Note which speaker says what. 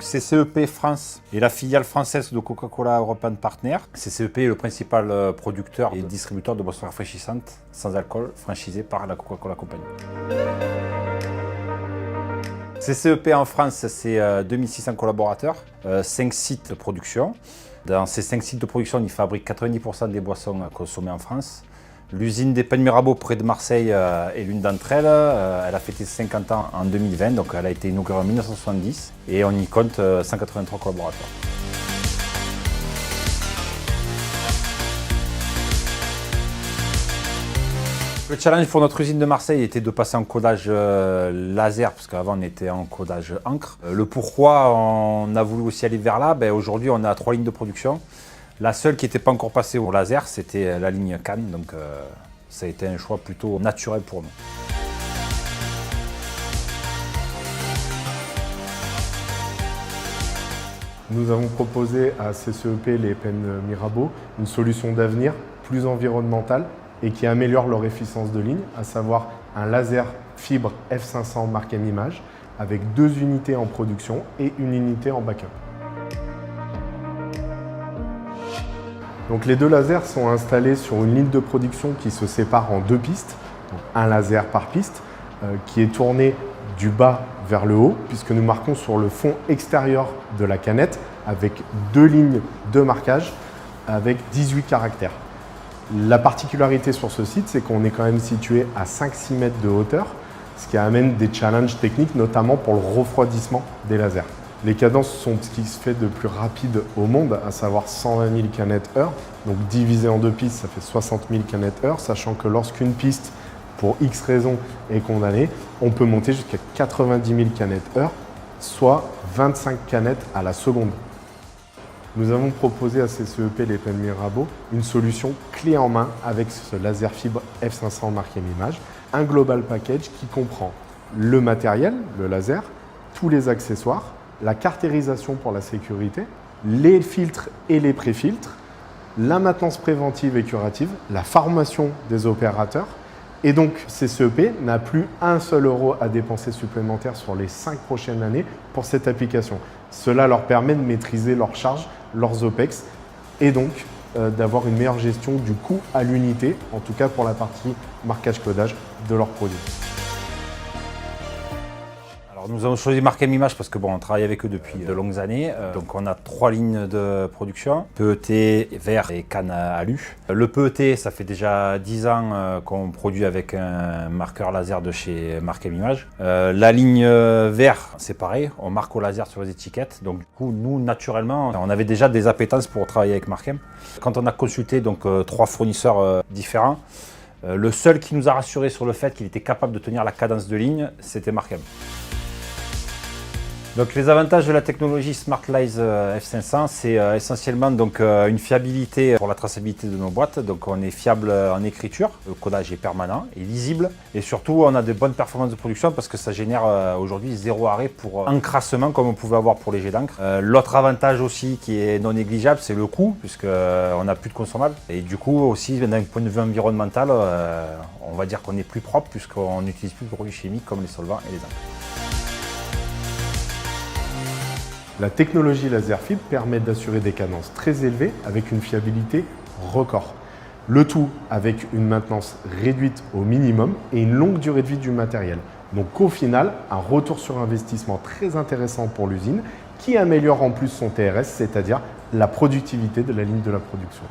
Speaker 1: CCEP France est la filiale française de Coca-Cola European Partner. CCEP est le principal producteur et distributeur de boissons rafraîchissantes sans alcool franchisé par la Coca-Cola Company. CCEP en France, c'est 2600 collaborateurs, 5 sites de production. Dans ces 5 sites de production, ils fabriquent 90% des boissons consommées en France. L'usine des Pains Mirabeau près de Marseille est l'une d'entre elles. Elle a fêté 50 ans en 2020, donc elle a été inaugurée en 1970 et on y compte 183 collaborateurs. Le challenge pour notre usine de Marseille était de passer en codage laser, parce qu'avant on était en codage encre. Le pourquoi on a voulu aussi aller vers là, aujourd'hui on a 3 lignes de production. La seule qui n'était pas encore passée au laser, c'était la ligne Cannes, donc ça a été un choix plutôt naturel pour nous.
Speaker 2: Nous avons proposé à CCEP les Pains Mirabeau une solution d'avenir plus environnementale et qui améliore leur efficience de ligne, à savoir un laser fibre F500 marque M-Image avec 2 unités en production et une unité en backup. Donc les 2 lasers sont installés sur une ligne de production qui se sépare en 2 pistes, donc un laser par piste qui est tourné du bas vers le haut puisque nous marquons sur le fond extérieur de la canette avec 2 lignes de marquage avec 18 caractères. La particularité sur ce site, c'est qu'on est quand même situé à 5-6 mètres de hauteur, ce qui amène des challenges techniques, notamment pour le refroidissement des lasers. Les cadences sont ce qui se fait de plus rapide au monde, à savoir 120 000 canettes/heure. Donc divisé en 2 pistes, ça fait 60 000 canettes/heure, sachant que lorsqu'une piste, pour X raisons, est condamnée, on peut monter jusqu'à 90 000 canettes/heure, soit 25 canettes à la seconde. Nous avons proposé à CCEP les Pains Mirabeau une solution clé en main avec ce laser fibre F500 marque M-Image, un global package qui comprend le matériel, le laser, tous les accessoires, la cartérisation pour la sécurité, les filtres et les pré-filtres, la maintenance préventive et curative, la formation des opérateurs. Et donc, CCEP n'a plus un seul euro à dépenser supplémentaire sur les 5 prochaines années pour cette application. Cela leur permet de maîtriser leurs charges, leurs OPEX et donc d'avoir une meilleure gestion du coût à l'unité, en tout cas pour la partie marquage-codage de leurs produits.
Speaker 1: Nous avons choisi marque M-Image parce que on travaille avec eux depuis de longues années. Donc on a 3 lignes de production, PET, verre et canne à alu. Le PET, ça fait déjà 10 ans qu'on produit avec un marqueur laser de chez marque M-Image. La ligne verre, c'est pareil, on marque au laser sur les étiquettes. Donc du coup, nous, naturellement, on avait déjà des appétences pour travailler avec Markem. Quand on a consulté donc 3 fournisseurs différents, le seul qui nous a rassuré sur le fait qu'il était capable de tenir la cadence de ligne, c'était Markem. Donc les avantages de la technologie SmartLise F500, c'est essentiellement donc, une fiabilité pour la traçabilité de nos boîtes. Donc on est fiable en écriture, le codage est permanent et lisible. Et surtout, on a de bonnes performances de production parce que ça génère aujourd'hui 0 arrêt pour encrassement comme on pouvait avoir pour les jets d'encre. L'autre avantage aussi qui est non négligeable, c'est le coût, puisqu'on n'a plus de consommables. Et du coup aussi, d'un point de vue environnemental, on va dire qu'on est plus propre puisqu'on n'utilise plus de produits chimiques comme les solvants et les encres.
Speaker 2: La technologie laser fibre permet d'assurer des cadences très élevées avec une fiabilité record. Le tout avec une maintenance réduite au minimum et une longue durée de vie du matériel. Donc au final, un retour sur investissement très intéressant pour l'usine qui améliore en plus son TRS, c'est-à-dire la productivité de la ligne de la production.